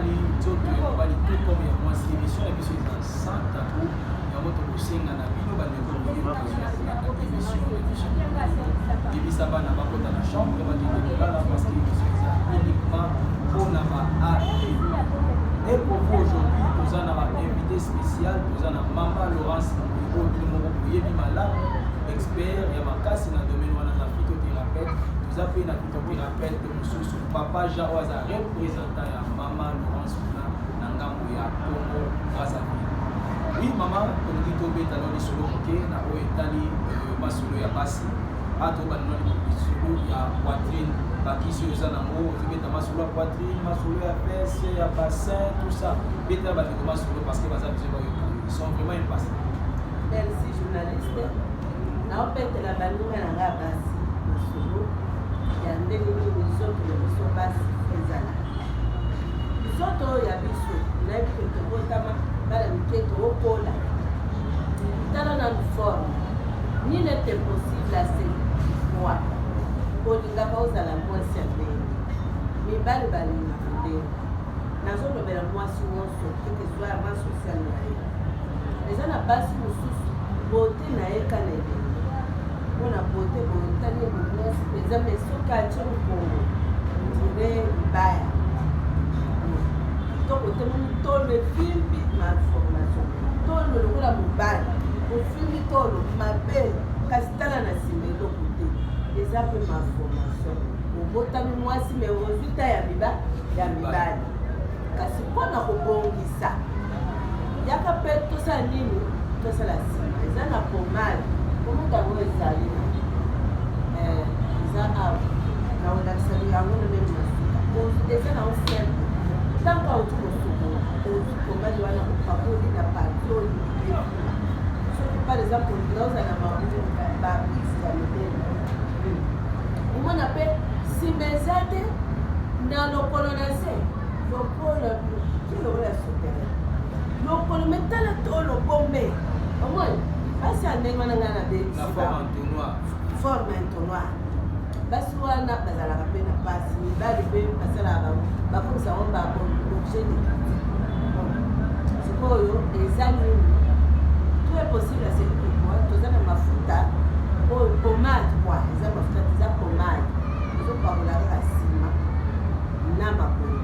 mobali nzoto ya mobali to comme ya mwasi émission na biso eza sans tabou yango tokosenga na bino bandeko koyoka émission yebisa bana bakota na chambre bakende kolala parce que émission eza uniquement mpona baart et pour vous aujourd'hui toza na bainvité spécial toza na mama Laurence oyo bino moko koyebi malamu expert ya makasi na domaine wana na phytothérapeute toza mpe na phytothérapeute mosusu papa Jean oyo aza représentant ya mama Laurence kuna na ngambo ya Congo Brazzaville. Oui mama tolingi tobeta no lisolo moke na oyo etali masolo ya basi ato banoni lisolo ya poitrine bakisi oyo eza nango ozobeta masolo ya poitrine masolo ya fesse ya bassin tout ça betela bandeko masolo parce que baza besoin bayoka ils sont vraiment impatients. Merci journaliste. naopetela baninga na nga basi masolo ya ndenge nini bisoto ya biso basi ezala bisoto ya biso nayebi ke tokotama bana mike tookola tala na forme nini ete possible ase moi olingaka ozala mwasi ya ndenge mibali balingaka ndenge nazolobela mwasi nyonso eke zwa ya ma social na ye eza na basi mosusu bote na ye kana ebele mpona bote botani ebomwasi mpenza me soki atie mokongo ndire libaya kitoko te moni tolo efimbi malformation tolo lokola mobali ofimbi tolo mabe kasi tala na nsima eloko te eza mpe malformation obotami mwasi me ozwita ya mibali kasi mpona kobongisa yaka mpe tosala nini tosala nsima eza na pomade pomade yango ezali eza awa na olakisali yango noneni masuka eza na osemple ntango auti kosukola ozwi pomade wana opakoli na patoli soki par exemple naozala babisi ya midele omona mpe nsima eza te na lokolo na se lokola kilokola souterrain lokolo metala tolo bombe omoni basi andenge wana ngai na forme entonnoir basi wana bazalaka mpe na pasi mibali mpe basalaka bakomisa ngo baobjet de sikoyo eza nini tout est possible aseliki kwa toza na mafuta oyo pomade kwa eza mafuta eza pomade ezopakola kaka nsima na makolo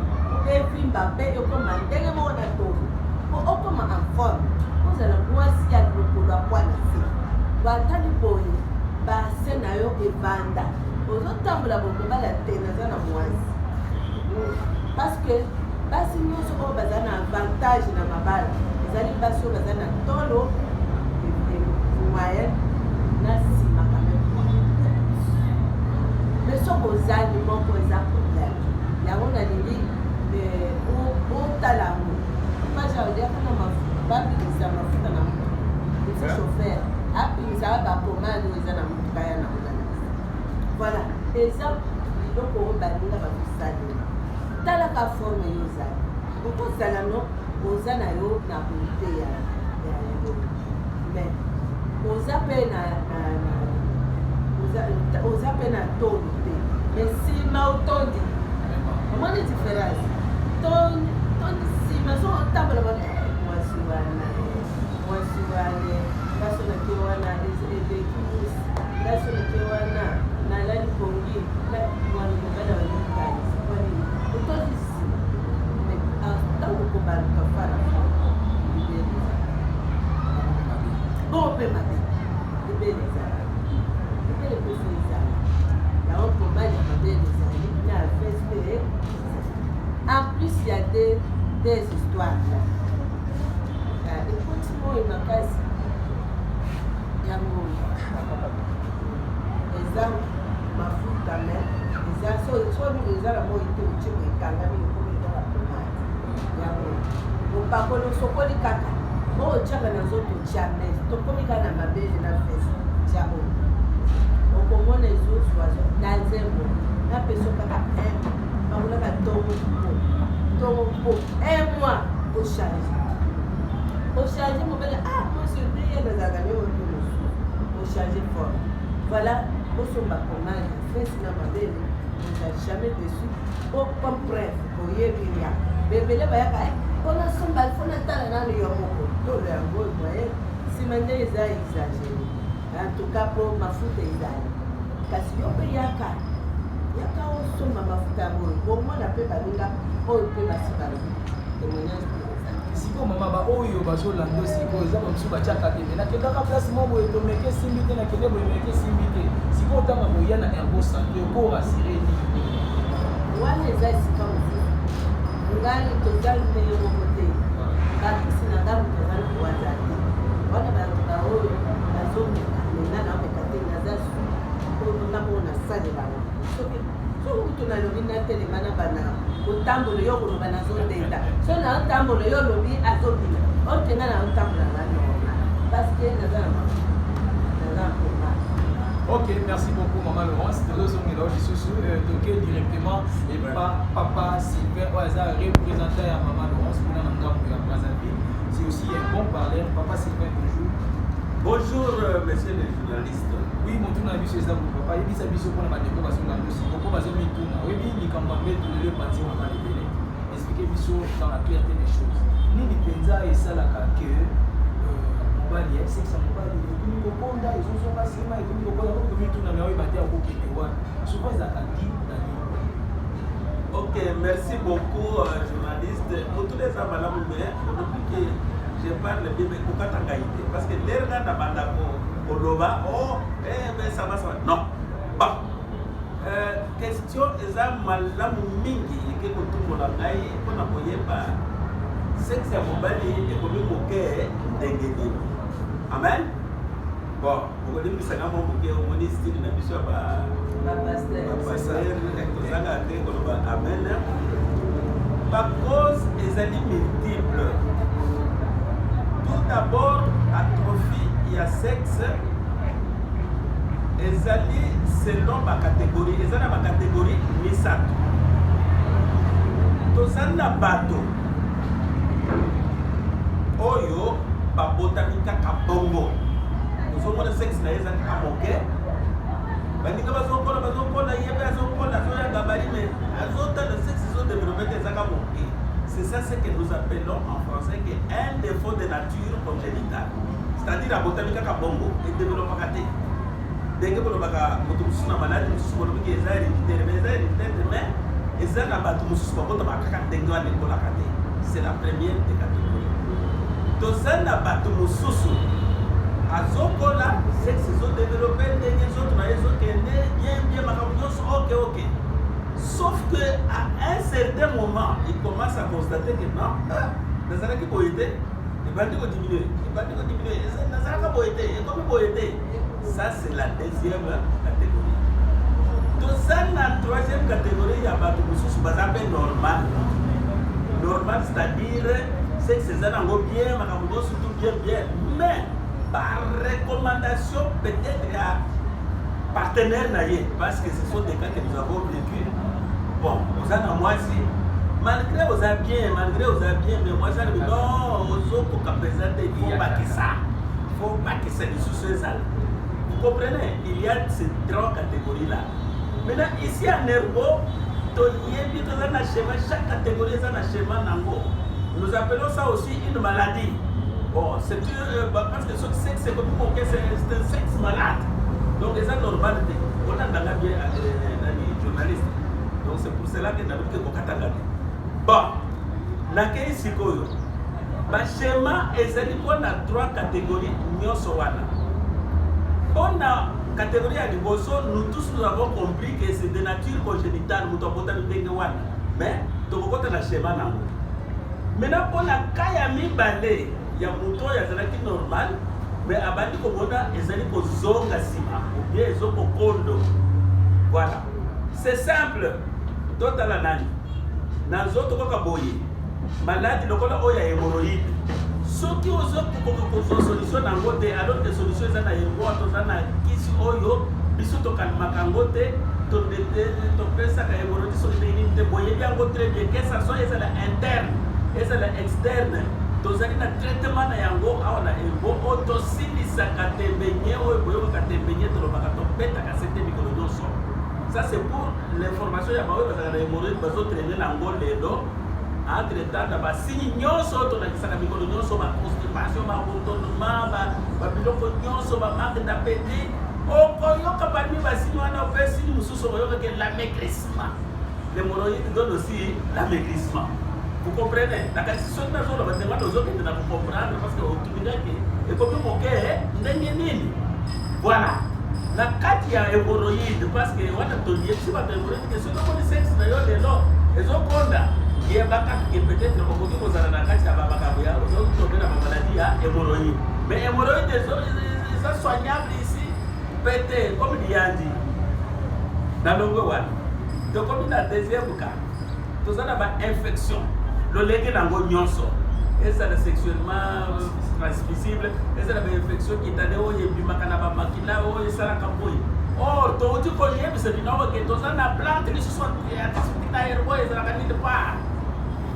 evimba mpe ekoma ndenge moko na tolo po okoma en forme ozala mwasi ya lokolo akwa na se batali boye base na yo evanda ozotambola bokobala te naza na mwasi parce que basi nyonso oyo baza na avantage na mabala ezali basi oyo baza na tolo moyenne na nsima kameme mais soki ozali moko eza problème yango nalingi otala yango majaudiaka na babimisa mafuta na moto esi chauffeur abimisaka bapomane oyo eza na motuka ya na olanisa voilà eza biloko oyo baninga bakosalela talaka forme yo ozali okozala no oza na yo na bote ya yo mais oza mpe na tondi te mais nsima otondi omoni différence tondi nsima so otambola bana mwasi wane basonake wana ebekimus basonake wana nalali pongi mwana mobala wanikanisi kwanini otondi nsima ntango kobaluka fana bon mpe mabe ebele ezala ebele mpeso ezala yango pomade ya mabele ezali na fese mpe en plus il y a des histoires là ekoti moyo makasi yango eza mafuta me eza soki eza na moyo te otiko ekangami ekomi ezala pomade yango opakoli osokoli kaka oyo otyaka na nzoto jamais tokomi kaka na mabele na fese tya oyo okomona ezozwa na nzembo na peso kaka bakolaka ntongo mpo un mois ochange mobele monsieur ndeye nazalaka neoyo mosusu ochange forme voilà osomba pomade fesi na mabele oza jamais dessus comme bref oyebi ya bebele bayaka mpona somba fona tala nano yo moko tolo yango moye nsima nde eza exagéré en tout cas mpo mafuta ezali kasi yo mpe yaka osomba mafuta yango bomona mpe baninga oyo mpe basi balobi témoignage sikoyo mama baoyo bazolanda sikoyo eza bamosusu batiaka te me nakendaka place mo boye tomeke simbi te nakende boye meke simbi te sikoyo otanga boya na ergo santé okorasire nini wana eza esika mosusu ngai tozali te yo moko te bakisi na ngai moto ezali kowaza te wana bato baoyo bazomeka menga naomeka te naza su oyo ntango nasalelanga soki kutu nalobi natelema na bana otambola yo koloba nazondenda so na otambola yo olobi azobina otenga na otambola na normal parce que naza na mpoma. Ok, merci beaucoup Maman Laurence. Nous sommes directement et Papa Sylvain Oaza représentant à Maman Laurence pour la Brazzaville. C'est aussi un bon parleur. Papa Sylvain, bonjour. Bonjour, monsieur le journaliste. Oui, mon tour n'a vu ça pour papa. Il dit ça biso pour la bande parce que nous aussi. Pourquoi parce que nous tourne. Oui, il quand même mettre le parti on va les donner. Expliquer biso dans la clarté des choses. Ni ni penza et ça la que mobali c'est que ça mobali. Ni kokonda ils sont pas sema et ni kokonda ko mi tourne mais oui baté à côté de wa. Souvent ça dit Ok, merci beaucoup journaliste. Pour tous les amalams depuis que je parle bien mais kokata ngaité parce que l'erga na bandako Oloba, oh, mais ça va. Non. Bon. Question eza malamu mingi ke kotumbo la ngai pona koyeba sexe ya mobali ekomi moke ndenge nini. Amen. Bon, okolimisa ngamo moke omoni style na biso ba pasteur tozanga te koloba amen. Ba cause ezali multiple. Tout d'abord, atrophie il y a sexe ezali selon ma catégorie ezali ma catégorie misato tozali na bato oyo babotami kaka bongo ozomona sexe na ye ezali kaka moke baninga bazokola ye mpe azokola azoya gabari me azotala sexe ezodéveloppe te ezaka moke. C'est ça ce que nous appelons en français un défaut de nature congénitale. C'est-à-dire à botamika kabongo et développement kate. Dès que vous avez moto musuna malade mususu bono ki eza héréditaire mais eza héréditaire mais eza na bato mususu bakoto bakaka ndenge wana ekola kate. C'est la première des catégories. Toza na bato mususu azokola sexe zo développer ndenge zoto na yezo kende bien makambo nyonso ok. Sauf que à un certain moment, il commence à constater que non, dans un qui peut aider, il va diminuer, ça c'est la deuxième catégorie. Dans la troisième catégorie, il y a battu normal. Normal, c'est-à-dire c'est que ces animaux bien, surtout bien, mais par recommandation peut-être à partenaire naïe, parce que ce sont des cas que nous avons vécu. Bon, vous avez moi aussi. Malgré vous avez bien, mais moi j'ai dit non, aux autres qu'on présente, il faut pas que ça. Il faut pas que ça les sous-sous. Vous comprenez? Il y a ces trois catégories-là. Maintenant, ici à Nerbo, chaque catégorie est un schéma nango. Nous appelons ça aussi une maladie. Bon, c'est parce que ce sexe, c'est comme c'est un sexe malade. Donc, c'est normal. On a bien les journalistes. Donc, c'est pour cela que nous avons dit bon, la question est le schéma est trois catégories. Pour la catégorie à Liboso, nous tous nous avons compris que c'est de nature congénitale. Mais, nous avons un schéma. Maintenant, pour la Kayami Balé, il y a un mouton qui est normal, mais à Bandi Komoda, il y a un zonga sima, ou bien il y a un kondo. Voilà. C'est simple. D'autres la nani. Dans les autres cas, malade, le cas oya hémorroïde. Ceux qui osent pour solution dans le côté, alors que solution est dans le côté, qui sont oyo, biso to kalmaka ngote, to pesa ka hémorroïde sur les lignes de boyer bien très bien, que ça soit interne, et c'est externe. Tozali na traitement na yango awana ebo otosili sakatembenye o boyo katembenye to baka to peta ka sete mikolo nyonso. Ça c'est pour l'information ya bawe bazala hémorroïde bazo traîner na ngo lelo entre temps na basini nyonso tolakisaka mikolo nyonso baconstipation babotonnement babiloko nyonso bamanque d'appétit okoyoka parmi basini wana ope sini mosusu okoyokake l'amaigrissement. L'hémorroïde donne aussi l'amaigrissement. Vous comprenez? La question de la zone, vous devez comprendre parce que vous et comme vous moquez, voilà. La carte il y a hémorroïde parce que on a donné si votre hémorroïde que ce que le sexe d'ailleurs les lots les autres conda il y a pas que peut-être on peut vous avez la carte à Babakaboya vous avez tombé dans la maladie à hémorroïde mais hémorroïde ils sont soignables ici peut-être comme il y a dit dans le one. Donc comme la deuxième cas tout ça d'abord infection le légué dans le nyonso et ça le sexuellement transmissible et ça la infection qui t'a donné au bimakana ba makila au sara kamboy or to tu connais mais c'est non que tout ça na plante les soit na herbo et ça kanite pas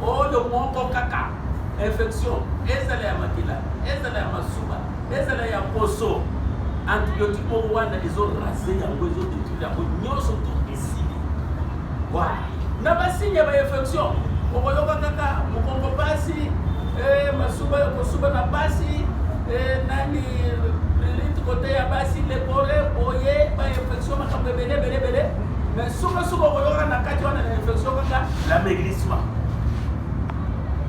oh le monko kaka infection et ça la makila et ça la masuba et ça la ya poso antibiotique pour wana ils ont rasé yango ils ont détruit yango nyonso tout ici voilà na basinya ba infection okoyoka kaka mukongo basi masuba kosuba na basi nani lit côté ya basi le pore boye ba infection makambe bele mais suba okoyoka na kati wana na infection kaka l'amaigrissement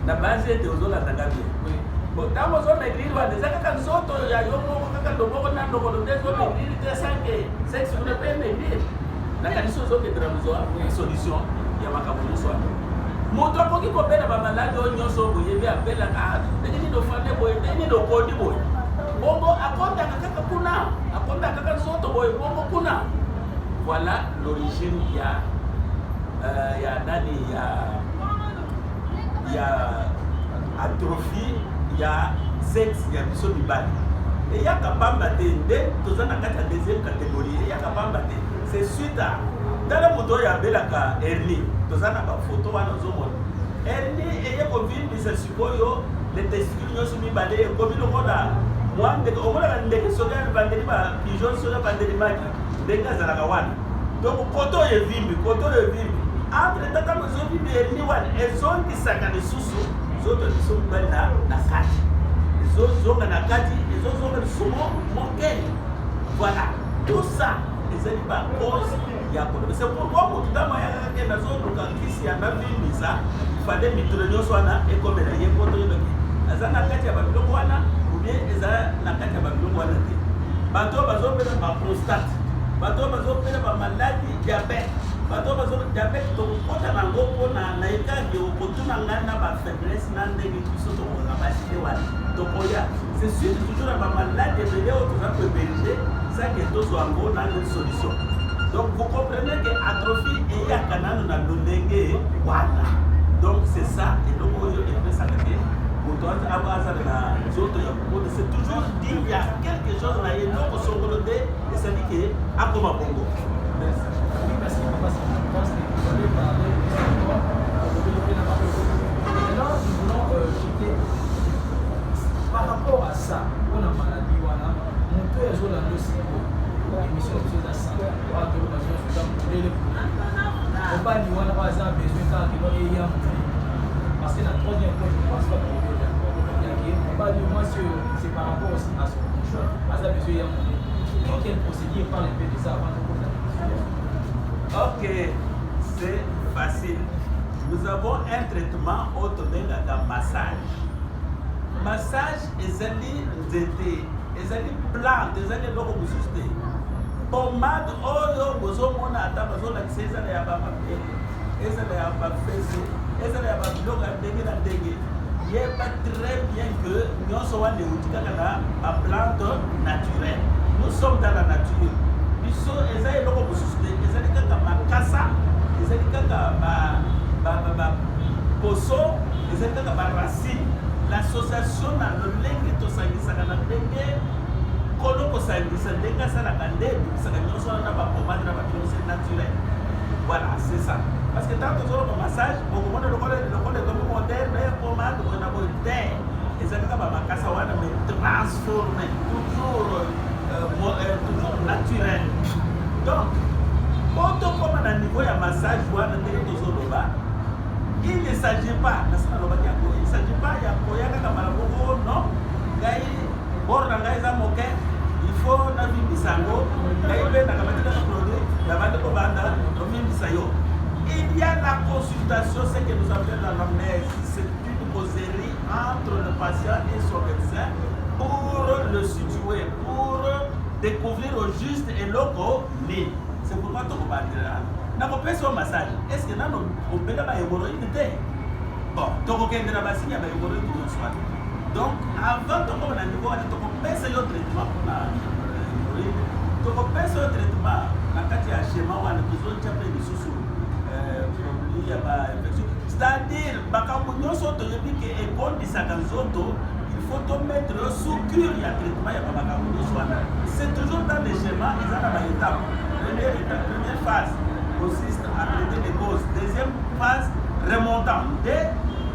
na base de ozola tangabi bon tamo zo maigrir wa des kaka nzoto ya yomo kaka loboko na ndoko de zo maigrir te sanke sexe ne peut maigrir na kaniso zo ke tramuzo solution ya makambo nyonso moto akoki kobela bamaladi oyo nyonso boyebi abelaka ndenge nini ofande boye ndenge nini okodi boye bongo akondaka kaka kuna akondaka kaka nzoto boye bongo kuna voilà l'origine ya nani ya atrophie ya sexe ya biso mibali eyaka pamba te nde toza na kati ya deuxième catégorie eyaka pamba te c'est suite à ndala moto oyo abelaka hernie toza na bafoto wana ozomona hernie eye kovimbisa sikoyo le testicule nyonso mibale ekomi lokola mwa ndeke omonaka ndeke soki bandeli bapigeon soki bandeli maki ndenge azalaka wana donc koto oyo evimbi entre tata mozovimbi hernie wana ezongisaka lisusu zoto biso mibali na kati ezozonga na kati ezozonga lisusu mokei voilà tout ça ezali bacause ya kono c'est pourquoi motu ndama yakaka ke nazoluka kisi ya navimbisa fade mitolo nyonso wana ekomela ye poto yodoki aza na kati ya babiloko wana ubien eza na kati ya babiloko wana te bato bazopela baprostate bato bazopela bamaladi diabete bato bazopela diabete tokokota nango mpona nayekaki okotuna ngai na bafaiblesse na ndenge biso tokoka baside wana tokoya c'est suite toujours na bamaladi ebele oyo toza koeberige sake tozwa yango na une solution. Donc vous comprenez que atrophie est à canal na lolenge wana. Donc c'est ça et donc on est ça que pour toi avoir ça na zoto ya pour c'est toujours dit il y a quelque chose là et donc son volonté et ça dit que à comme bongo. Merci papa, je pense que vous allez parler de développer la parole. Maintenant nous voulons quitter par rapport à ça, on a maladie wana, mon père est là aussi. Émission de la santé, on va te besoin de ça pour les on va dire on a besoin de ça parce que la troisième fois je ne pense pas pour on va dire moi c'est par rapport aussi à son choix à ça besoin de quelle procédure parle un peu de ça avant de poser la question. Ok, c'est facile. Nous avons un traitement autonome dans massage. Massage ezali nzete ezali plante ezali loko mususte pomade oyo bozomona ata bazolakisa ezala ya bamapele ezala ya bafese ezala ya babiloko ya ndenge na ndenge yeba très bien que nyonso wana euti kaka na baplante naturelle. Nous sommes dans la nature biso eza eloko mosusu te ezali kaka makasa ezali kaka poso ezali kaka baracine. L'association na lolenge tosangisaka na ndenge kolo kosangisa ndenge asalaka nde ebikisaka nyonso wana na bapomade na babiloko naturel. Voilà, c'est ça. Parce que tant tozoloba massage okomona lokola ekomi moderne ya pomade bona boye te ezalaka bamakasa wana mais transformé toujours naturel. Donc po tokoma na niveau ya massage wana ndenge tozoloba Il ne s'agit pas, il ne s'agit pas, il y a Koyaka Kamalaboko, non, Gaï, Bornanga Zamoke, il faut Navi Bisango, Gaïbe Nakamatika Produit, la Vande Kobanda, Nomi Bisayo. Il y a la consultation, ce que nous appelons dans l'amnèse, c'est une causerie entre le patient et son médecin pour le situer, pour découvrir au juste et loco, mais c'est pourquoi tu vas dire. N'a pas fait son massage. Est-ce que nous avons fait un hémorroïde? Bon, tu as fait un massage, il y a un hémorroïde qui est soigné. Donc, avant de faire un niveau, tu as fait un traitement pour l'hémorroïde. Tu as fait un traitement. Quand tu as schéma, tu as besoin de faire des sous c'est-à-dire, il faut te mettre sous cure, il y a traitement, c'est toujours dans les schémas, ils ont une étape. Première phase consiste à traiter les causes. Deuxième phase, remontant. Dès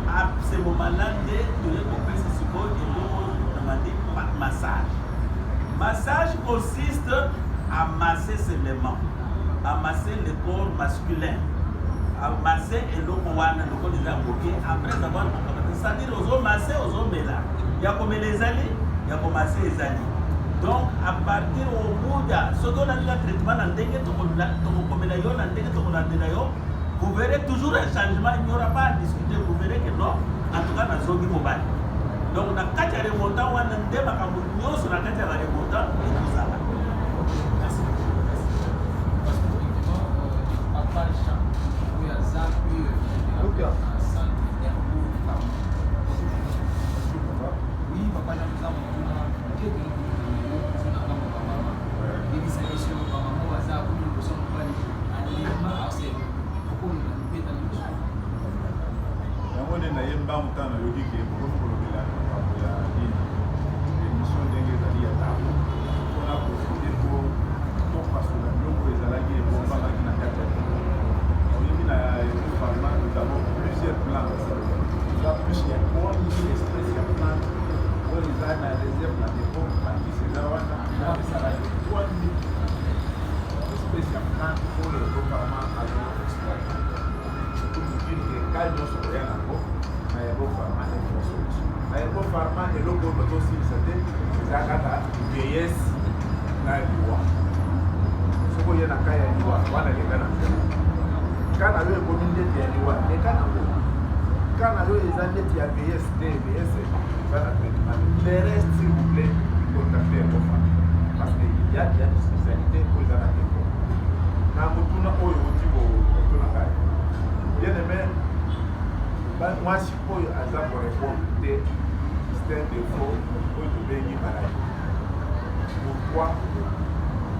à ce moment-là, dès que les compétences psychologiques et demander massage. Massage consiste à masser ses éléments, à masser le corps masculin, à masser et le corps des avocats après avoir c'est-à-dire aux hommes massés, aux hommes là. Il y a comme les alliés, il y a comme masser les alliés. Donc, à partir au bout de ce qu'on a dit, le traitement, vous verrez toujours un changement, il n'y aura pas à discuter, vous verrez que non, en tout cas, dans le zone mobile. Donc, on a 4 remontants, on a un débat, on a 4 remontants, et tout ça. Merci. Parce qu'effectivement, à part le champ, il y a ça, puis un centre nerveux, oui, papa, nous avons mutana yogi ke bono ko bila ya dini émission ndenge ezali ya tabo mpona profite po topasola biloko ezalaki ebombamaki na kati ya oyebi na parlement nous avons plusieurs plantes eza plus ya une espèce ya plante oyo eza na réserve na depo bakisi eza wana esalaki 3000 espèce ya plante oyo toparlement azoexploite tomokili ke kali nyonso koya nango aéropharma eloko oyo tosilisa te eza kaka vieillesse na liwa soki oye na kai ya liwa wana leka na nzela ka na yo ekomi ndeti ya liwa leka nango ka na yo eza ndeti ya vieillesse te vieillesse eza na traitement le reste s'il vous plaît contacte aéropharma parce que ya une spécialité oyo eza na tempo na motuna oyo oti botuna kai bien aimé mwasi oyo aza korépondre te c'est un défaut oyo tobengi maladie. Pourquoi?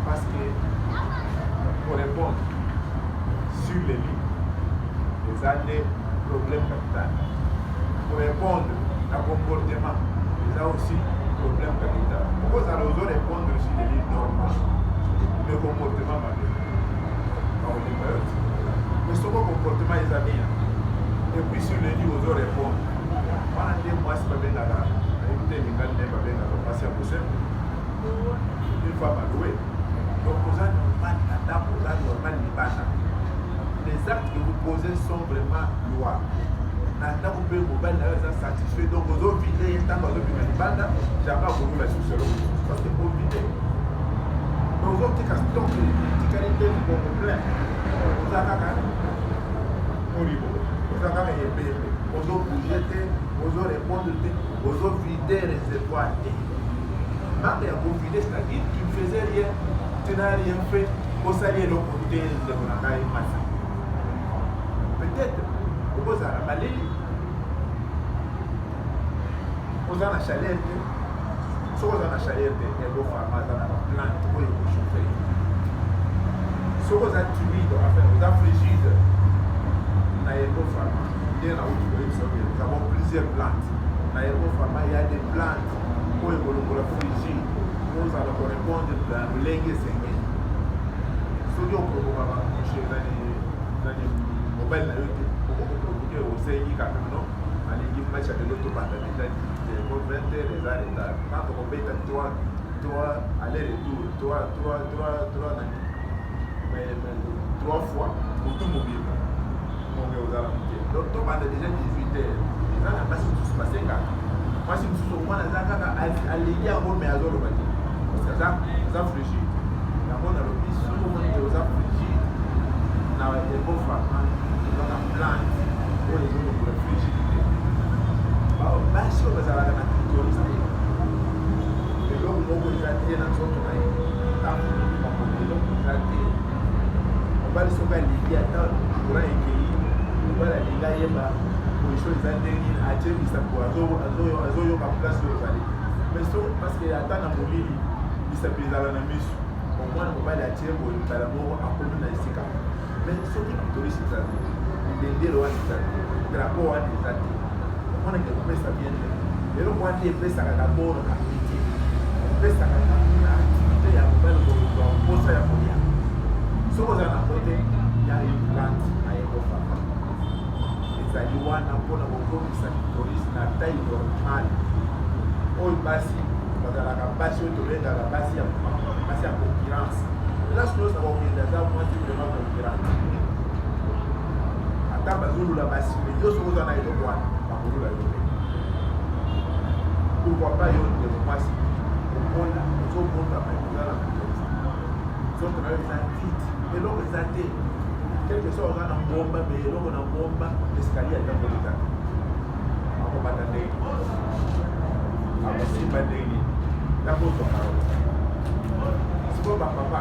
Parce que pour répondre sur les lignes les années problème capital pour répondre à comportement les a aussi problème capital pourquoi ça nous répondre sur les lignes normales le comportement mauvais mais ce comportement les amis et puis sur les livres, vous aurez répondu. Pendant 2 mois, c'est pas bien là. Écoutez, les gars, n'est pas bien là. Passer à Boussem. Une fois maloué. Donc, vous avez normal, la dame, vous avez normal, les actes que vous posez sont vraiment lois. Nanda, vous pouvez vous battre, vous êtes satisfait. Donc, vous avez vidé, un temps, vous avez vu les bandes, jamais vous la sous parce que vous videz. Donc, vous avez dit qu'à ce temps, les qualités, vous vous plaît. Vous avez horrible. Ozo bouger te, ozo répondre te, ozo vider réservoir te. Marque ya vider, c'est-à-dire tu ne faisais rien, tu n'as rien fait, au salier le côté de mon accueil massif. Peut-être, au beau à la maladie, aux en a chaleur, soit aux en a chaleur, et au pharma dans la plante, où il faut chauffer. Soit aux a tuiles, enfin, aux a frigides. Aéropharma, nous avons plusieurs plantes. Aéropharma, il y a des plantes pour la frigide. Nous allons répondre dans le lingue saigné. Ce qui est au programme, chez les mobiles, pour au saigné, quand même, non, à l'équipe match de l'autobande, les 20 les arrêts. Quand on met toi, aller-retour, trois fois, automobile. monge ozala moke donc tobanda déjà 18 heures eza na basi mosusu basengaka mwasi mosusu omwana aza kaka alingi yango me azoloba te parce que aza frigide yango nalobi soki omoni oza frigide na ekofama eza na plante oyo ezolokola frigidité basi oyo bazalaka na clitoris te eloko moko eza te na nzoto na ye ntango eloko eza te mobali soki alingi ata courant ekei mobali alingi ayeba position eza ndenge atie bisapo azoyoka place oyo ezali mais so parce que ata na molili bisapo ezala na miso omwana mobali atie boye mbala moko akomi na esika mais soki clitoris eza te bendele wana eza te drapo wana eza te omwana ke kopesa bien te eloko wana epesaka dabord na piti epesaka na activité ya mobali koluka mposa ya kolia soki oza na kote ya implante na ekofaka ezali wana mpona kokomisa clitoris na taille normale oyo basi bazalaka basi oyo tobengaka basi ya concurrence ela soki oza kokende aza mwasi vraiment concurrence ata bazolula basi me yo soki oza na eloko wana bakolula yo te pourquoi pas yo ndeko mwasi omona ozobondama eza na clitoris nzoto na yo eza vide eloko eza te quelque soit oza na ngomba me eloko na ngomba escalier atakoleka akobata ndenge akosimba ndenge takozwaka sikoyo bapapa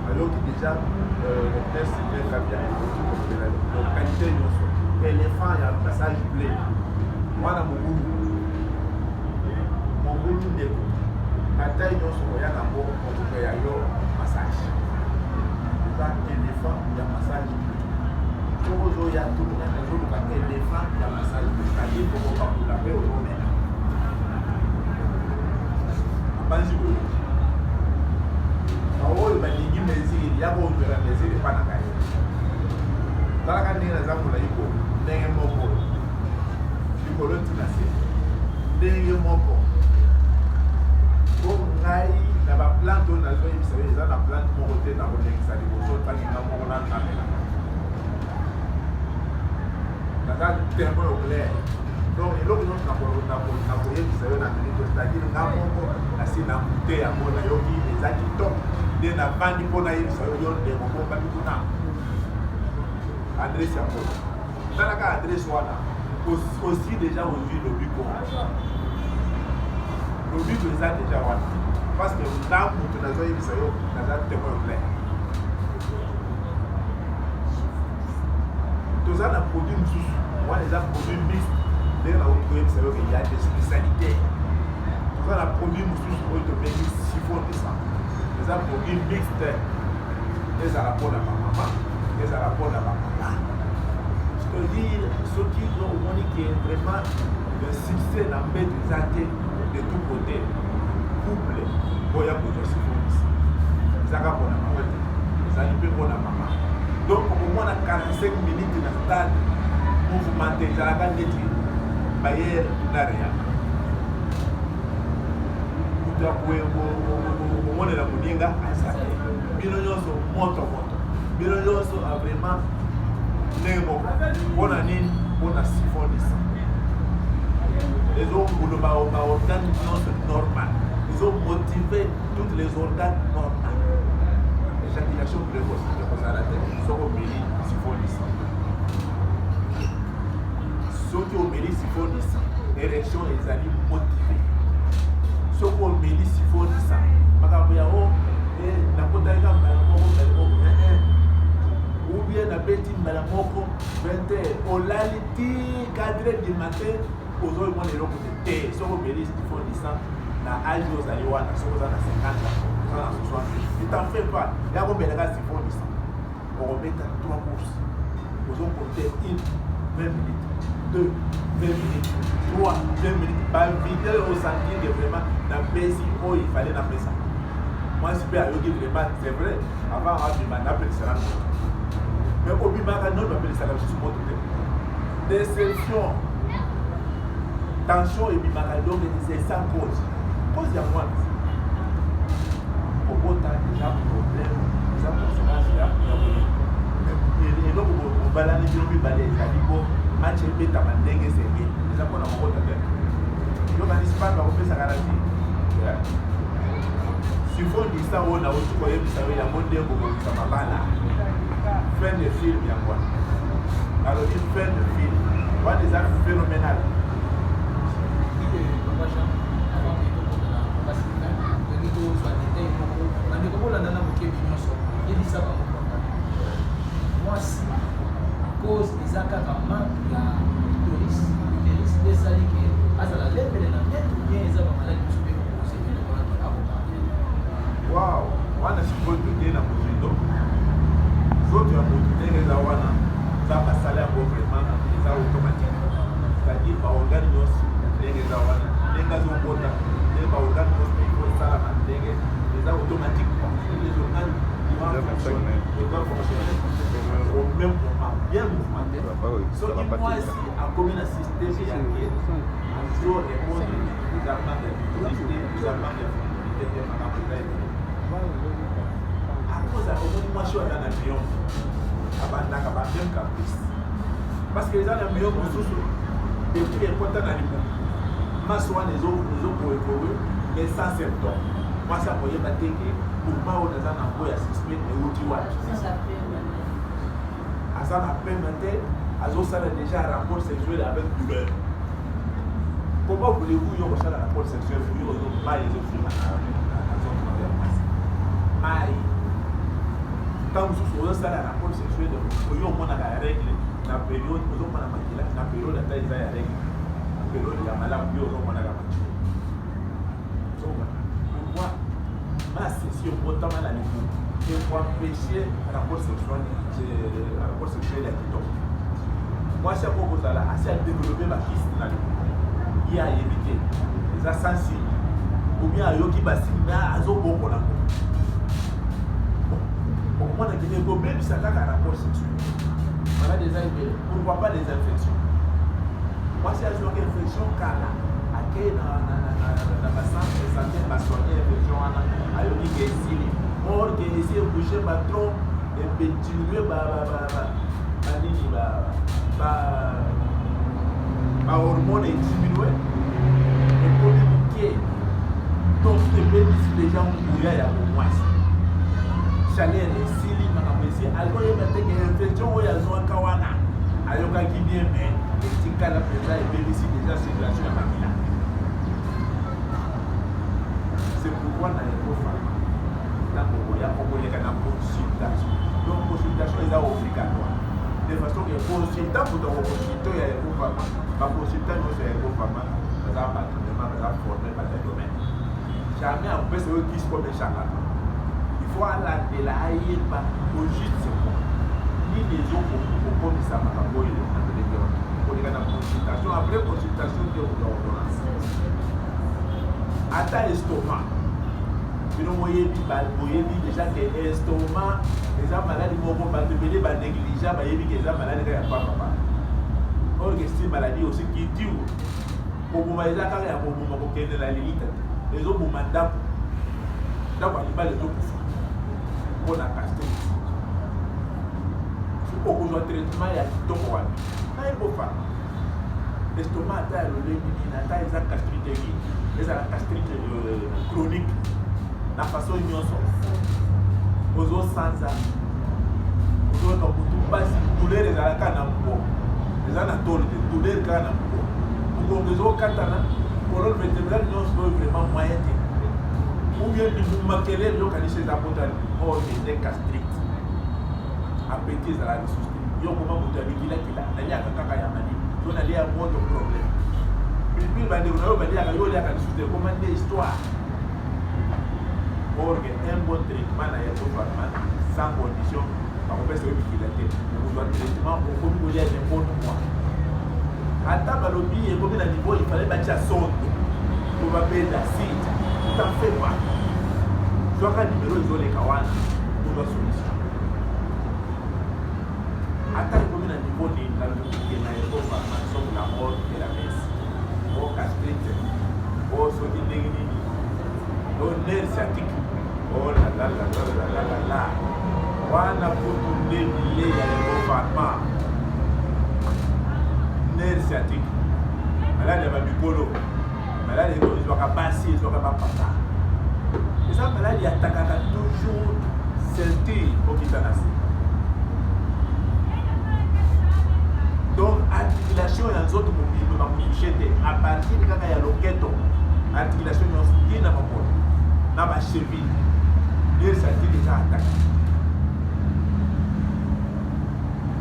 ayoki déjà test ekabia okikopela qualité nyonso éléphant ya passage blé mwana mobulu ndeko atai nyonso koya nango okopeya yo massage eza éléphant ya massage soko ozoya tuna ezoluka éléphant ya massage kadi okokakula mpe ozomena abanzi boye oyo balingi mesure ya kozwela mesure epanaka ye talaka ndenge naza molai ko ndenge moko likolo ntina se ndenge moko po ngai na baplante oyo nazoyebisa yo eza na plante moko te na kolekisa liboso ntanginga moko nanamela naza témoin oclair donc eloko nyonso nakoyebisa yo na minute c'est-à-dire nga moko nasi na mute yango nayoki eza kitoko nde navandi mpo nayebisa yo ndeko bombami kuna adresse yango talaka adresse wana aussi déjà ozwi lobiko eza déjà wana parce que na mutu nazoyebisa yo naza témoin oclair toza na produit mosusu wana eza produit mixte ndenge nakoyebisa yo ke ya des spécialités toza na produit mosusu oyo tobengi sifonisa eza produit mixte ezala mpona bamama ezala mpona bapapa c'est-à-dire soki omoni ke vraiment le succès na mbeto eza te de tout côté couple oya kozwa sifonisa ezaka mpona mama te ezali mpe mpona mama donc omona 45 minutes na stade mouvementé ezalaka ndeti bayere nareya kutu akomonela moninga azali bino nyonso moto bino nyonso vraiment ndenge moko mpona nini mpona sifonisa ezokoloba baorgane nyonso normal ezomotive toutes les organes normal éjaculation précoce ekozala te soko omeli sifonisa soki omeli sifonisa érection ezali motive soki omeli sifonisa makambo ya o nakotalika mbala moko ou bien nabeti mbala moko 20 heures olali ti 4 heures du matin ozoyemona eloko te soki omeli sifonisa na age ozali wana soki oza na 50 ans oza na 60 ne t'en fais pas yakobelaka sifonisa okobeta 3 courses ozokote 1 20 minutes 2 20 minutes 3 20 minutes bavide osentir que vraiment napesi oyo ifale napesa mwasi mpe ayoki vraiment c'est vrai avant abima napelisaka moto mais obimaka nono bapelisaka lisusu moto te déception tension ebimaka donc c'est sans cause ya mwana obota eza problème eza conséquence ya eloko balani bino mibale ezali bo match ebetama ndenge esenge eza mpona mokota te yo banisipane bakopesaka na ti sifondisa oyo na oti koyebisa yo yango ndenge kokokisa mabala fin de film yango wana alobi fin de film wana eza phénoménal kolanda na mokebi nyonso yelisaka mokonga mwasi cause eza kaka manque ya touriste esali ke azala lembele na nete bien eza bamaladi mosu mpe wow wana sikoyo toke na mozindo zoto ya motu ndenge eza wana eza basala yango vraiment eza automatique c'est-à-dire baorgane nyonso ndenge eza wana ndenge azobota ndenge baorgane nyonso mpe ekosalama ndenge eza automatique les organes doivent fonctionner au même moment bien mouvementé soki mwasi akomi na système yake azo répondre bizarrement ya victorité bizarrement ya féminité te makambo eza ebele akoza omoni mwasi oyo aza na million abandaka bameme caprice parce que eza na million mosusu depuis ekota na libumu maso wana ezokoekowe mais sans symptôme mwasi akoyeba teke mouvement oyo naza na ngo ya suspect euti wapi aza na peme te azosala déjà rapport sexuel avec douleur comment voulez-vous yo kosala rapport sexuel yo mai ezofima na zoto ya mwasi mai ntango mosusu ozosala rapport sexuel oyo omonaka ya règle na période ozomona makila na période ata eza ya règle na période ya malamu yo ozomonaka makila pourquoi ma session motama na libumu et pour empêcher rapport sexuel ya kitoko mwasi ako kozala asi adéveloppe bakiste na libumu ye ayebi te eza sensible obien ayoki basime me azobokola ngo okomona kene ekobebisa kaka rapport sexuel malade eza ebele pourquoi pas les infections mwasi azwaka infection kala akei na bacentre de santé basoigne infection wana ayoki ke esili or ke esi ebouche batron epetilue banini bahormone ediminue ekomi moke donc ebebisi deja nguya ya bomwasi chaleur esili makambo esi azoyeba teke infection oyo azwaka wana ayokaki bien mais etikala mpenza ebebisi deja circulation ya mamila c'est pourquoi na ekofama ntango oya okoleka na consultation donc consultation eza obligatoire de façon que consultant moto akoconsulte ya ekofama baconsultant nyonso ya ekofama baza bato vraiment baza forme baza domaine jamais akopesa oyo kisi comme charlatan il faut alandela ayeba au juste quoi nini ezokokomisa makambo oyo koleka na consultation après consultation te oza ordonnance ata estomac bino boyebi déjà ke estomac eza maladi moko bato ebele banégligea bayebi ke eza maladi kaka ya papapa or ke si maladi aussi kitiu koboma eza kaka ya koboma kokendela lilita te ezoboma ndako ya libala ezokufa mpona gastrite soki okozwa traitement ya kitoko wana na ekofana estomac ata ya lolenge nini ata eza gastrite nini ezala gastrite chronique na façon nyonso ozosanza ozoyoka kutu mpasi douleur ezalaka na mpo eza na tole te douleur kaka na mpo mokongo ezokatana colonne vertébrale nyonso oyo vraiment moyen te ou bien libumakele yokanisi eza botani or ete gastrite apeti ezala lisusu te yo koma moto ya bikilakila naliaka kaka ya mani to nalia moto problème bilbil bandeko na yo baliaka yo oliaka lisusu te koma nde histoire or que un bon traitement na ekofama sans condition bakopesa yo bikila te okozwa traitement okomi kolia n'importe quoi ata balobi ekomi na niveau ifale batia sondo to babenda site t'en fais pas zwaka nimero ezoleka wana kozwa solution ata ekomi na niveau nini naloke na ekofama soki la mort de la messe o gastrite o soki ndenge nini o nerf sciatique oh la la la la la la la wana kutu nde bile ya ekofama sciatique, malade ya bikolo, malade ezwaka basi, ezwaka bapata. Eza malade atakaka toujours ceinture okita na se. Donc articulation ya nzoto mobimba bakotouche te à partir kaka ya loketo, articulation nyonso te na makolo na bacheville nerf sciatique eza ataka.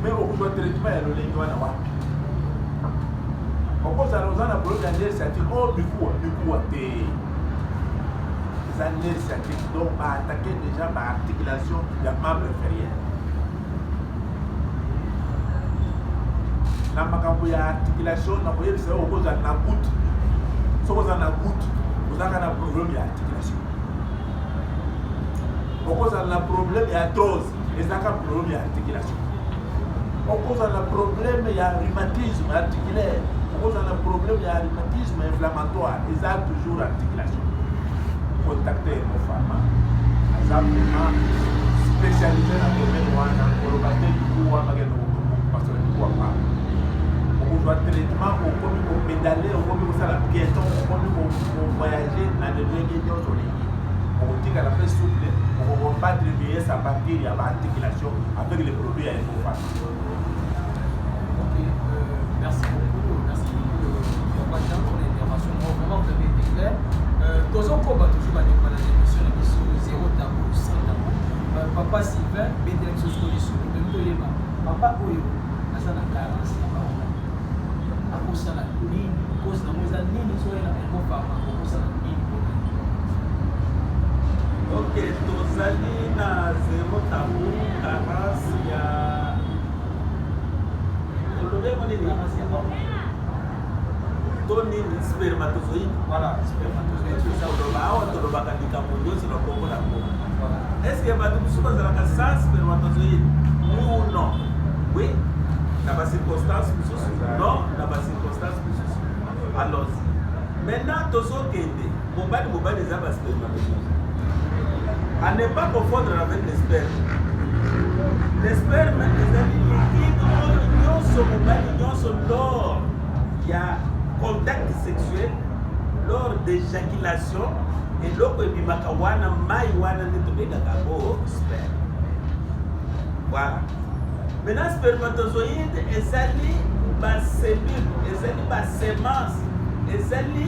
Mais okozwa traitement ya lolenge wana wapi? Okozala oza na problème ya nerf sciatique oyo bikuwa te. Eza nerf sciatique, donc baattaquer déjà baarticulation ya membre inférieur. Na makambo ya articulation na koyebisa yo okozala na goutte. Soki ozala na goutte ozalaka na problème ya articulation. Okozala na problème ya arthrose ezalaka problème ya articulation. Okozala na problème ya rhumatisme articulaire, okozala na problème ya rhumatisme inflammatoire ezala toujours articulation. Contacter mon pharma aza vraiment spécialisé na domaine wana koloba te likuwa magendo parce que likuwa pa okozwa traitement okomi kopedale okomi kosala piéton okomi kovoyager na lelenge nyonso olingi okotikala mpe souple okocombattre vieillesse à partir ya baarticulation avec les produits ya Ecopharma. Ok, merci beaucoup Papa Jean pour l'intervention. Vraiment vous avez été clair. Dans un combat toujours à l'émission zéro tabou, sans tabou. Papa Sylvain, BDM solution, même de Papa Oyo, asa na carence ya baona. Akosa na nini, cause na moza nini so ela ko papa akosa na nini. Ok, tozali na zéro tabou, carence ya tolobeko nini carence ya baona. Toni spermatozoïde. Voilà, spermatozoïde. Tolobaka likambo nyonso na kombo na ngo. Est-ce que bato mosusu bazalaka sans spermatozoïde? Oui ou non? Oui. Na bacirconstance mosusu? Non, na bacirconstance mosusu. Alors, maintenant tozokende mobali eza baspermatozoïde. À ne pas confondre avec les spermes. Les spermes ezali liquide oyo nyonso mobali nyonso lors ya contact sexuel, lors d'éjaculation et loko ebimaka wana mai wana nde tobengaka ngo sperme. Voilà. Maintenant spermatozoïde ezali bacellule, ezali basemence, ezali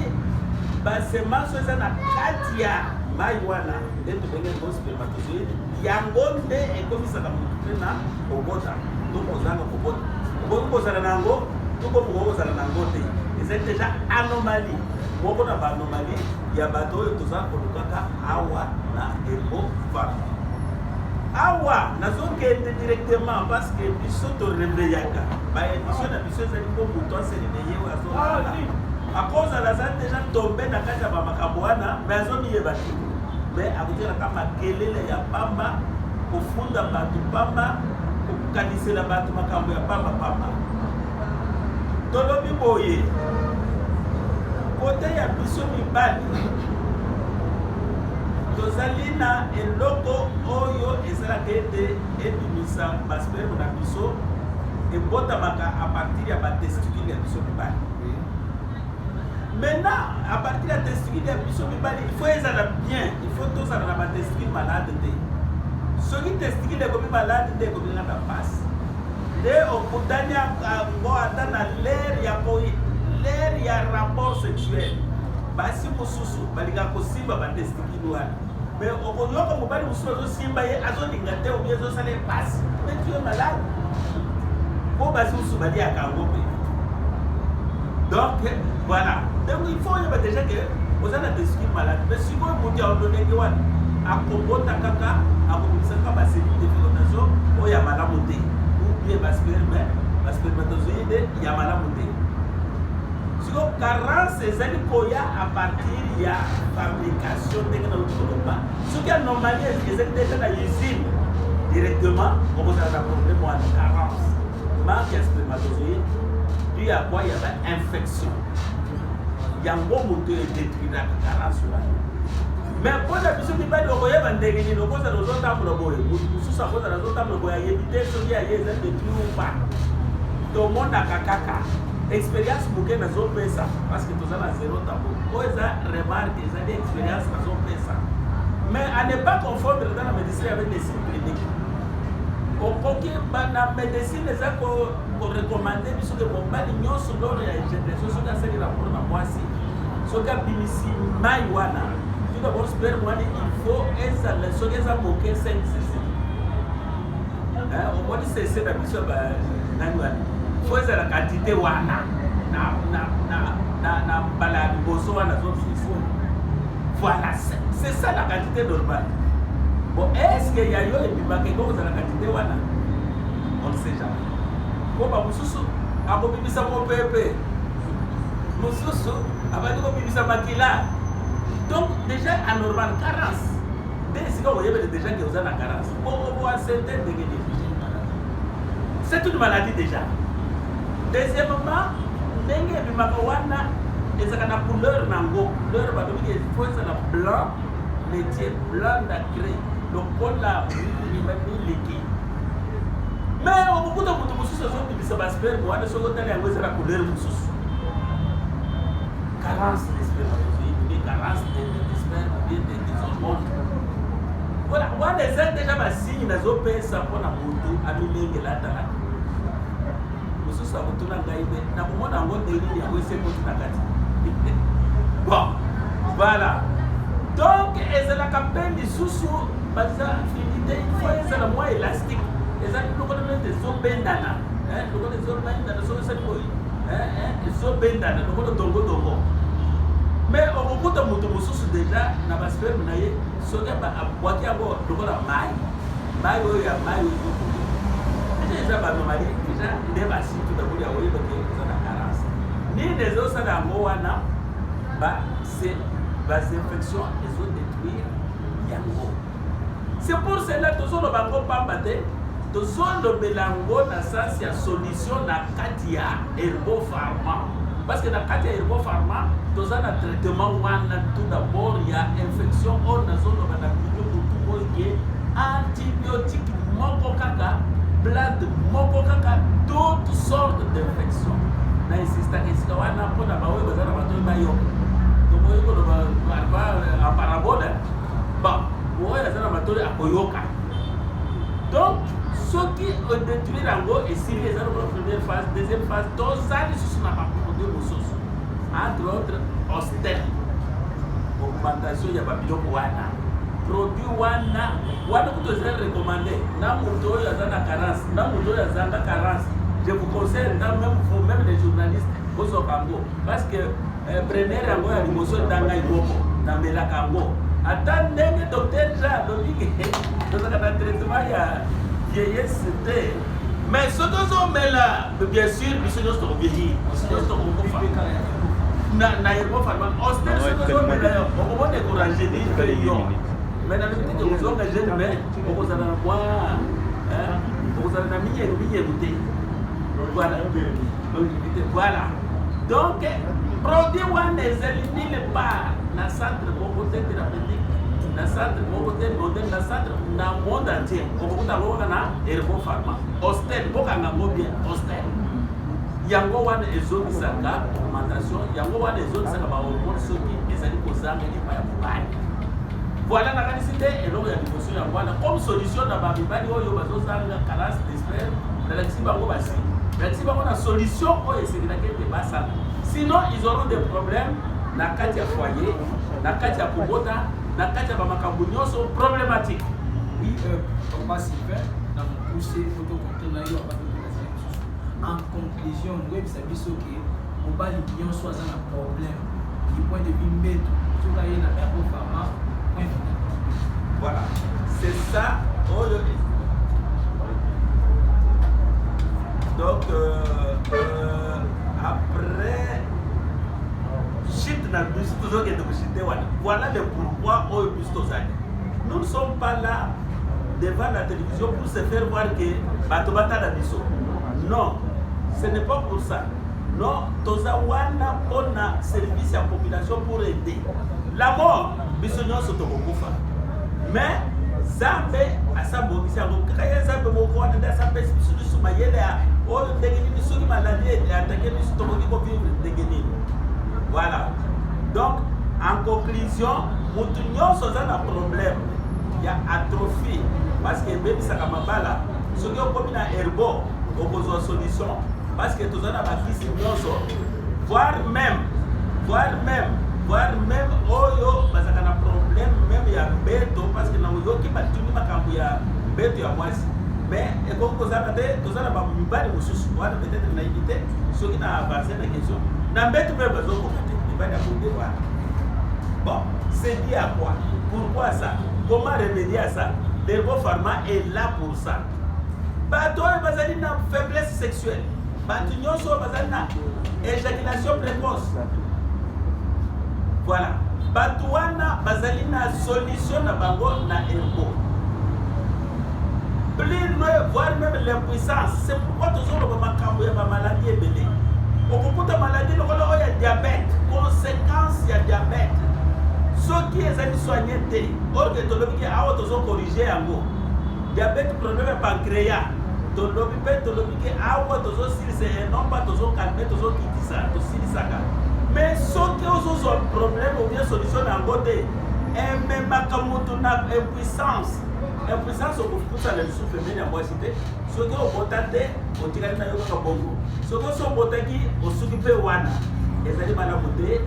basemence eza na kati ya mai wana nde tobengaka ngo spermatozoïde. Yango nde ekomisaka motu mpe na kobota to kozanga kobota. Okoki kozala na yango to kokoki kozala na yango te. C'est déjà anomalie. Beaucoup d'anomalie. Il y a bateau et tout ça pour le caca. Awa na Ecopharma. Awa na zone qui est directement parce que biso to réveillaka. Ba émission na biso c'est pour toi c'est réveillé ou à cause de la zone déjà tombé na kati ya makambo wana mais zone yeba. Mais akutela kama kelele ya pamba kufunda batu pamba kukanisela batu makambo ya pamba. Tolobi boye kote ya biso mibali tozali na eloko oyo ezalaka ete ebimisa basperme na biso ebotamaka a partir ya batesticule ya biso mibali. Maintenant a partir ya testicule ya biso mibali il faut ezala bien, il faut tozala na batesticule malade te. Soki testicule ekomi malade te ekominga na pasi nde okutani yango ata na l'air ya rapport sexuel basi mosusu balingaka kosimba batestikile wana mais okoyoka mobali mosusu azosimba ye azolinga te obi ezosala ye pasi mais tu es malade po basi mosusu baliaka yango mpe. Donc voilà, donc il faut oyeba déjà que oza na testikile malade mais sikoyo moto ya ondolenge wana akobota kaka akobimisaka baselile de fécondation oyo ya malamu te bien baspermatozoïde ya malamu te. Siko carence ezali koya à partir ya fabrication ndenge na lokoloba. Soki anomalie ezali déjà na usine directement okozala na problème wana carence. Manque ya spermatozoïde dû à quoi ya ba infection. Yango moto edétruira carence wana. Mais mpona biso mibali okoyeba ndenge nini okozala ozotambola boye mosusu akozala azotambola boye ayebi te soki aye eza détruit ou pas tomonaka kaka expérience moke nazopesa parce que toza na zéro tabou oyo eza remarque ezali expérience nazopesa mais à ne pas confondre dans la médecine avec médecine clinique okoki na médecine eza korekomande biso ke mobali nyonso loro ya éjection soki asali rapport na mwasi soki abimisi mai wana tout d'abord sperme wana il faut ezala soki eza moke 5 cc omoni cc na biso nani wana faut ezala quantité wana na mbala ya liboso wana zobimisa voilà c'est ça la quantité normale. Bon, est-ce qu'il y a eu une quantité wana? On ne sait jamais. Comment Moussousou a mobilisé mon pépé? Moussousou a mobilisé ma makila. Donc, déjà, anormal, carence. Dès que vous voyez déjà que vous avez la carence, c'est une maladie déjà. Deuxièmement, dengue et bimakowana, et ça a une couleur nango. Couleur, il faut que ça blanc, métier blanc d'acré. Le col là, il m'a mis liquide. Mais au bout de mon sous ce sont des sperme, moi, je suis allé à la couleur de sous. Carence d'espérance, carence d'espérance, des hormones. Voilà, moi, les aides déjà ma signe, les opé, ça pour la moto, à l'humain et la tala. Monsieur Sabotou n'a pas aimé, n'a pas mon amour de l'île, il y a aussi pour la carte. Bon, voilà. Donc, c'est la campagne du sous-sous. Parce que il faut être le moins élastique. Les gens nous connaissent des zones bendana. Nous connaissons des zones bendana. Des zones bendana. Nous connaissons dongo. Mais au bout de mon tour, déjà, n'a pas fait me naïe. Ce qui est à boiter à bord, nous connaissons maille. Maille, il y a maille. Déjà, ma maman, déjà, il est assis tout d'abord, il y a eu la carence. Ni des autres, ça n'a pas c'est les infections, ils ont détruit Yango. C'est pour cela que nous avons pas battu. Nous avons mélango dans sens il y a solution na katia herbopharma. Parce que dans katia herbopharma, nous avons un traitement tout d'abord il y a infection on a zone de la antibiotique moko kaka, blood moko kaka, toutes sortes d'infections. Na insista que si wana pona bawe bazana bato bayo. Donc en parabole. Bon. Donc, ce qui détruit l'ango et si les arbres première phase, deuxième phase, tous ça, ils ne sont pas produits aux sources. Entre autres, hostel. Augmentation, il y a pas de wana. Produit wana, wana que tu as recommandé. Namuto, il y a la carence. Namuto, il y a la carence. Je vous conseille, même vous-même les journalistes, vous au Congo. Parce que prenez l'ango et l'émotion dans la Congo. Attendez le docteur Jean, dans un traitement, il y a vieillesse, mais ce que nous met là, bien sûr, nous sommes vieillis. Nous sommes hostel, ce que nous met là, on va décourager des gens. Mais dans le petit que vous engagez, vous allez voir, vous allez écouter. Voilà. Donc, produit one est éliminé par le centre de thérapeutique, le centre de modèle, le centre dans le monde entier. On va voir un herbopharma. Hostel, beaucoup de bien, hostel. Yango one est zone saka, augmentation. Yango one est zone saka, hormone soki, les animaux posant et les pailles. Voilà la qualité et l'eau de l'émotion. Comme solution dans ma vie, il y a une carence d'espère. Dans la Xibango Bassi. Dans la Xibango, la solution, c'est de laquelle tu vas ça. Sinon, ils auront des problèmes. Na kati ya foyer, na kati ya kubota, na kati ya bamakambo sont problématiques. Oui, on va s'y faire dans mon poussé photocontrôle en conclusion, nous avons vu que mobile bien soit un problème du point de vue médical, tout là il y a un pharma. Voilà, c'est ça. Donc après voilà le pourquoi nous ne sommes pas là devant la télévision pour se faire voir que Batobata la biso. Non, ce n'est pas pour ça. Non, Tozawana on a service à la population pour aider. La mort, bisogno sotokokufa. Mais Zambe asambokisi yango kaka ye Zambe moko wana nde asapesi biso lisusu mayele ya oyo ndenge nini soki maladi atake biso tokoki kovivre ndenge nini. Voilà. Donc en conclusion motu nyonso aza na problème ya atrophie parce que ebebisaka mabala soki okomi na herbo okozwa solution parce que toza na bakisi nyonso voire même oyo bazaka na problème même ya mbeto parce que nayoki batuni makambo ya mbeto ya mwasi mais ekoki kozala te toza na bamibali mosusu wana peut-être nayebi te soki na avance na question na mbeto mpe bazokoka te mibali ya konde wana. Bon, c'est dit à quoi? Pourquoi ça? Comment remédier à ça? L'Herbo Pharma est là pour ça. Bato bazali na faiblesse sexuelle. Bato nyonso bazali na éjaculation précoce. Voilà. Bato wana bazali na solution na bango na Herbo. Plus loin, voire même l'impuissance. C'est pourquoi toujours le makambo ya ba maladie ebele. Okokuta maladie lokola oya diabète, conséquence ya diabète. Soki ezali soigné te, or que tolobi awa tozo corriger yango. Diabète problème pancréas. Tolobi pe tolobi awa tozo silise et non pas tozo calmer tozo kitisa, to silisaka. Mais soki ozo problème ou bien solution yango te, même makamutu na impuissance. Impuissance au kufukusa le souffle meni ya mwasi te. Soki obotate, otikali na yoka bongo. Soki so botaki osuki pe wana. Ezali malamu te.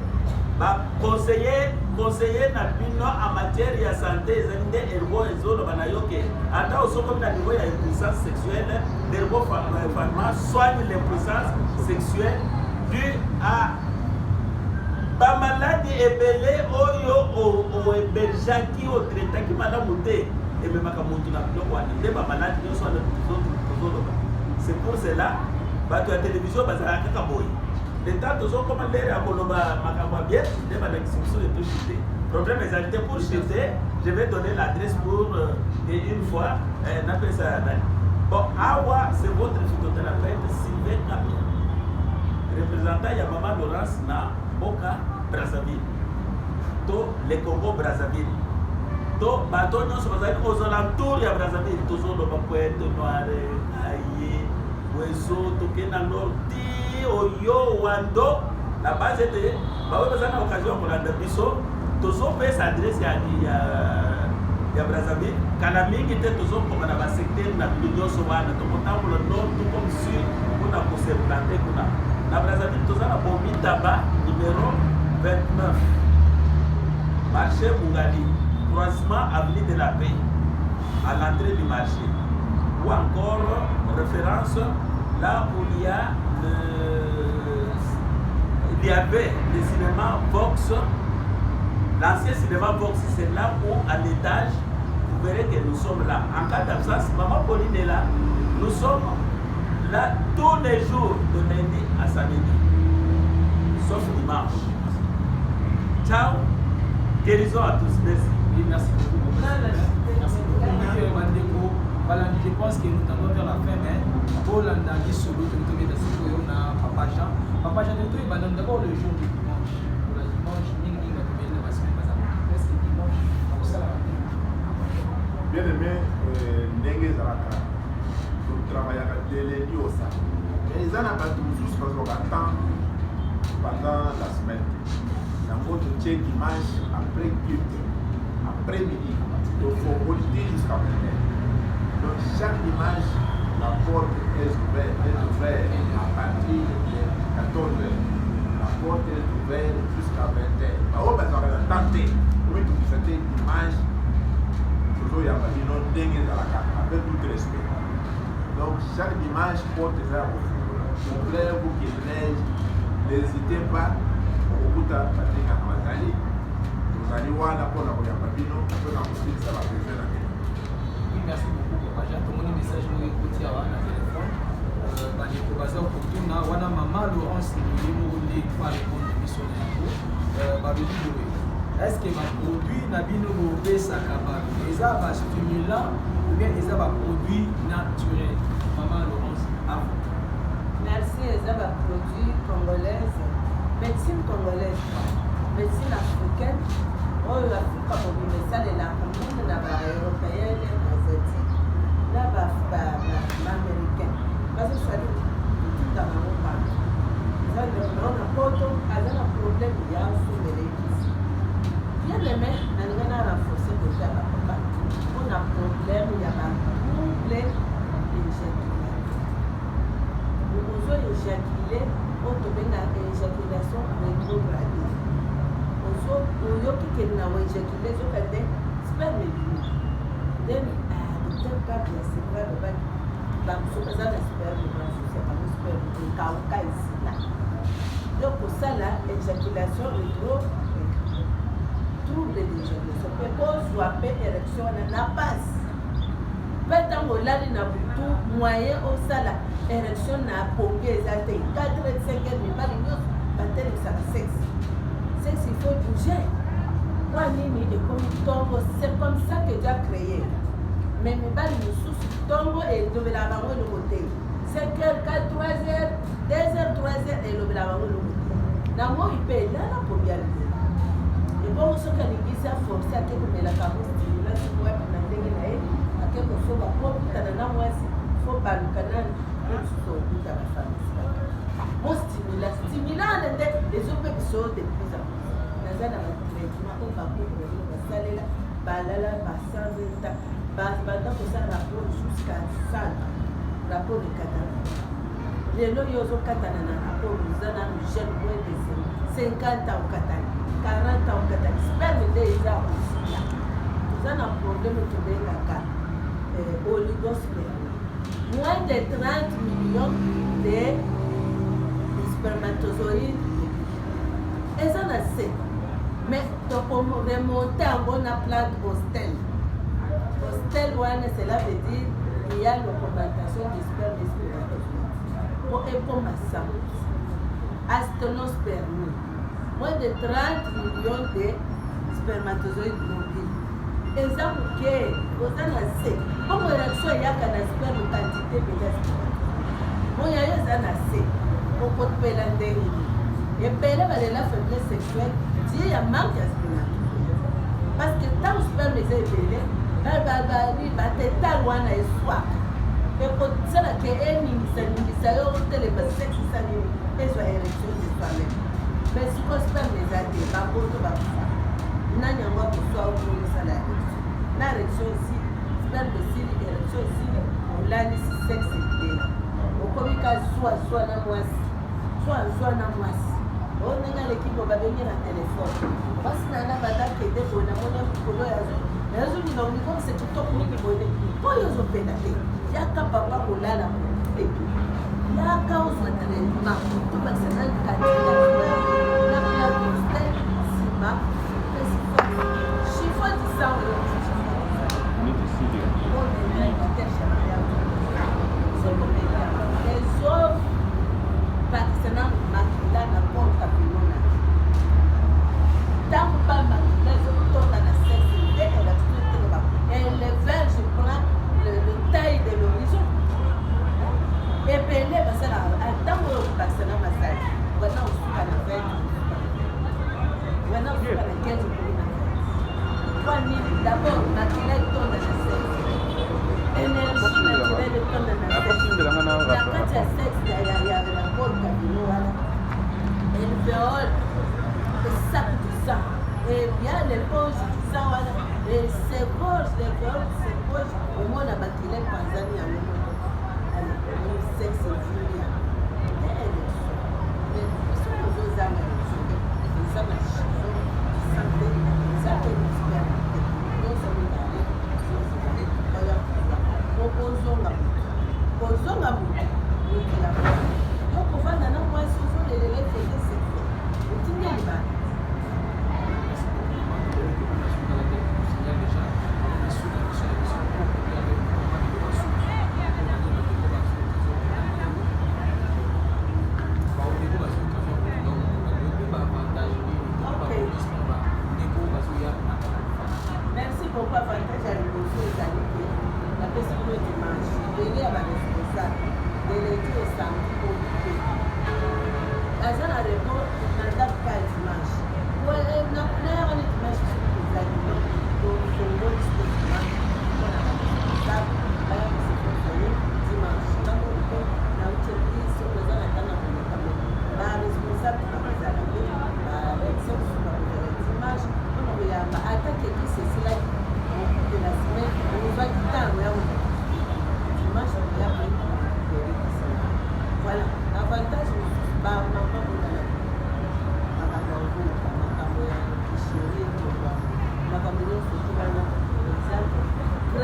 Conseiller na bino en matière de santé ezalinde Herbo ezolo banayoke ata osoko na niveau ya impuissance sexuelle Herbo Pharma soigne l'impuissance sexuelle due à ba maladie ebele oyo o eberjaki o traitaki malamu te ememaka mutu na biloko wana nde ba maladie nyonso wana tozoloba. C'est pour cela bato ya télévision bazalaka kaka boye. L'État toujours comme l'air à Koloba Makababien, il va l'exécution de tout chuter. Problème exalté pour chuter, je vais donner l'adresse pour une fois, on appelle ça. Bon, Awa, c'est votre phytothérapeute Sylvain Kabia. Représentant Yamama Laurence na Boka Brazzaville. To le Congo Brazzaville. To Batonio Sobazali aux alentours de Brazzaville. Toujours le Bapoète, Noire, Aïe, Ouezo, Tokena Nord. Oyo wando la base de bawe bazana occasion pour la biso tozo pesa adresse ya Brazzaville kana mingi te tozo ko na ba secteur na bilio so wana to kotambulo nord to comme sur kuna ko se planter kuna na Brazzaville toza na bombi taba numéro 29 marché Bungali croisement avenue de la Paix à l'entrée du marché ou encore référence là où il y avait le cinéma Vox, l'ancien cinéma Vox, c'est là où à l'étage, vous verrez que nous sommes là. En cas d'absence, Maman Pauline est là. Nous sommes là tous les jours, de lundi à samedi, sauf dimanche. Ciao, guérison à tous, merci. Oui, merci beaucoup. Merci beaucoup, Mandeko. Voilà, je pense que nous tendons vers la fin, mais pour l'analyse sur l'autre, on a Papa Jean. Papa Jean, nous avons d'abord le jour du dimanche. Le dimanche, nous avons la semaine passée. Dimanche, on s'en va. Bien aimé, Nengue Zaraka, nous travaillons à télé au ça. Mais ils en ont pas tous parce qu'on attend pendant la semaine. Dans votre check dimanche, après culte, après-midi, il faut volter jusqu'à maintenant. Donc chaque dimanche, la porte est ouverte à partir de 14h. La porte est ouverte jusqu'à 20h. On va tenter, oui, tout c'était dimanche, toujours il y a pas de dingue dans la carte, avec tout respect. Donc chaque dimanche, porte est ouverte. Mon frère, vous qui neige, n'hésitez pas, au bout de la pratique à Mazali, vous allez voir la porte à Papino, après la possibilité, ça va faire la guerre. Oui, merci beaucoup. J'ai un message pour écouter à la téléphone. Bandeko baza okutuna wana Maman Laurence Ndimouli va répondre à mission est-ce que ma produit na bino bobesaka bato eza ba stimulant ou bien eza ba produit naturel? Maman Laurence, à vous. Merci, eza ba produit congolaise, médecine congolaise, médecine africaine, oyo afrika mobimba esalelaka mine na baeuropéenne asiatique na baaméricain bazosali kotinda bango pana eza lelo na poto aza na problème ya ofumelekisi bien aimé nalinga na renforce kote ya bapapa mpona problème ya batrouble éjaculaire ozo éjacule oyo tobengaka éjaculation rétrograde oyoki kende na oéjacule ezoka te sperme ebimi then docteur karte ya seka lobaki bamosuku aza na sperme basusi ya bango sperme ekauka esila donc kosala éjaculation rétrograde trouble d'éjaculation mpe kozwa mpe érection wana na pasi mpe ntango olali na butu moyen osala érection na pongi eza te 4-5 mibali nyonso batelemisaka sexe sexe il faut bouger mpo nini ekomi ntongo c'est comme ça que Dieu a créé mais mibali mosusu ntongo elobelaka bango eloko te 5 heures 4 3 heures 2 heures 3 heures elobelaka bango eloko te na moi mpe elala pongi ya libela ebongo soki alingisi aforce ake komelaka mo stimulasi wapi na ndenge na ye ake kosoba po okutana na mwasi fo baluka nani mosusu okuta bafamisi mo stimulane nde ezope biso de plus en plus naza na batraitement oyo bakoko basalela balala basanzeta banda kosala rapport jusqu'à 100 rapport de katana lelo yo ozokatana na rapport oza na jeune moins de 50 ans okatana 40 ans okatana sperme nde eza kosila toza na problème tobengaka oligosperme moins de 30 millions de spermatozoïdes eza na se mais tokoremonte yango na plante hostel hostel wana cela veut dire il y a l'augmentation du sperme et spermatozoïdes po ekoma sango asténospermie moins de 30 millions de spermatozoïdes mobiles eza moke oza na se bongo érection eyaka na sperme quantité peza spermatozoïde moya yo eza na se okopela ndenge ebele balela faiblesse sexuelle die ya manque ya spermatozoïde parce que ntango sperme eza ebele batetale wana eswaka ekosalaka eningisa yo otelema sexe esalini ezwa érection de soi-même mais siko sperme eza te baboto bakufa nani yango akoswa okomisala érection na érection esili sperme esili érection esili olalisi sexe ebela okomi ka zwazwa na mwasi zwazwa na mwasi oyo ndenge alekibo babengi na telefone basi nana badakende boye namoni likolo yazonina omikoma se kitoko mingi boye oyo ozopenda te yaka papa kolala te yaka ozwa traitement tobakisa na na plaste nsima chiffon disango bakisana makila na porta pelona ntango ba makila ezotonda na sexe nde elakitoteleba elever je prends le taille de l'horizon ebele basala ntango oyo bakisana masali wana osuka na 20 wana osuka na 15 kuli na 20 kwa nini d'abord makila etonda na sexe énergie naturelle etonda na sexe na kati ya sexe ya porta bino wana elvéole esac du sang et bien l'éponge du sang wana segorge l'alvéole segorge omona bakile panzani yango moko sexe julia soki ozozanga eza na chiffon santé eza pe sperme nyonso mibale oya okozonga motu okila okovanda na mwasi ozolelela efete sexe otingi libala merci beaucoup avantage ya liboso ezali te napesi bino dimanche bele ya baresponsable deledi osamedi ope aza na report na ndako ka ya dimanche nayaka ni dimanche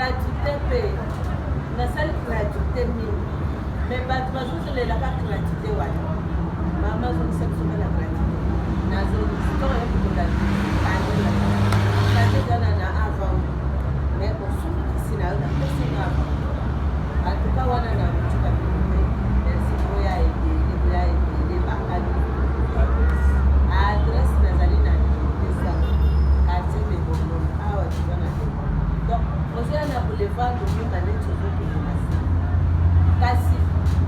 gratuité mpe nasali gratuité mingi mais bato bazozolelaka gratuité wana mama azongisa biso na gratuité nazolitoyekokola kandezana na avant mais osukisi nayo napesinga avant atuka wana na motuka binope merci oya ebele bakali adresse nazali na esa quartier mebongo awa tuza na donc ozoya na boulevard omonga neti ozokende na se kasi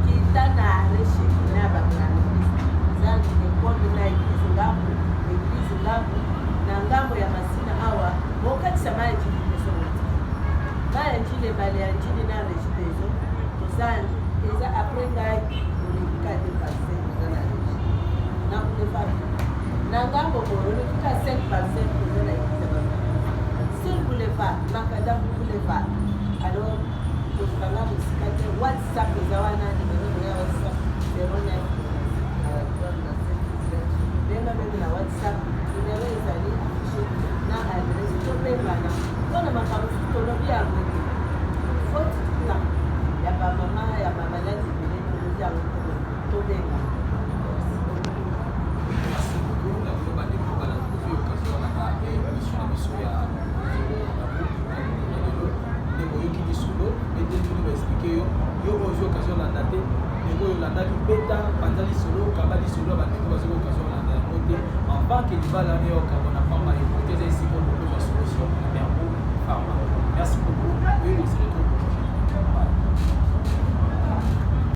kita na areshe na bagrandise eza ekolo na eglise ngambo eglise ngambo na ngambo ya masina awa bokatisa mayanjili pesonoti mayanjili ebale ya njili na regideso toza eza apres ngai olekika de parcel oza na regi na boulevard na ngambo boye olekika 5 parcel oza na eglise baba sur boulevard makadam boulevard alors tokanga mosika te whatsapp eza wana nimero ya whatsapp 09 benga meme na whatsapp nimero ezali afishe na adresse topengana mpona makambo tolobi yango faute temps ya bamama ya bamaladi ebele tolobi yango tobenga Merci beaucoup. La globale des groupes à la trouver occasion à la émission de Monsieur les moyens qui disent sous l'eau, et dès que nous expliquons, il y a aussi occasion à la date, les moyens la date, bêta, bandali solo, kabali solo, bandali occasion à la date, en tant que les balles à New York, on a pas mal de